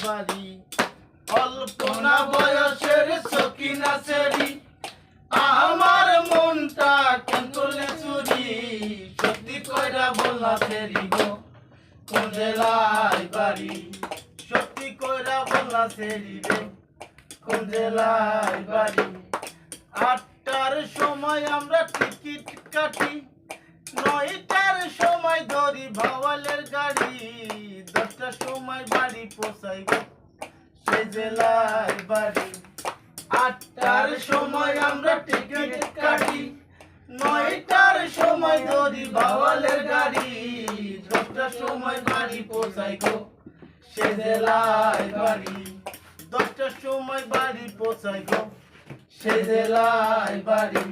বাড়ি অল্প না বয়সের সকিনা সেরি আমার মনটা কেন করলে চুরি সত্যি কইরা বললা সেরি গো কোন জেলায় বাড়ি সত্যি কইরা বললা সেরি রে কোন জেলায় বাড়ি ৮টার সময় আমরা টিকিট কাটি ৯টার সময় ধরি ভাওয়ালের গাড়ি ১০টার সময় বাড়ি পৌঁছাই গো সে জেলায় বাড়ি ৮টার সময় আমরা টিকিট কাটি ৯টার সময় ধরি ভাওয়ালের গাড়ি ১০টার সময় বাড়ি পৌঁছাই গো সে জেলায় বাড়ি ১০টার সময় বাড়ি পৌঁছাই গো সে জেলায় বাড়ি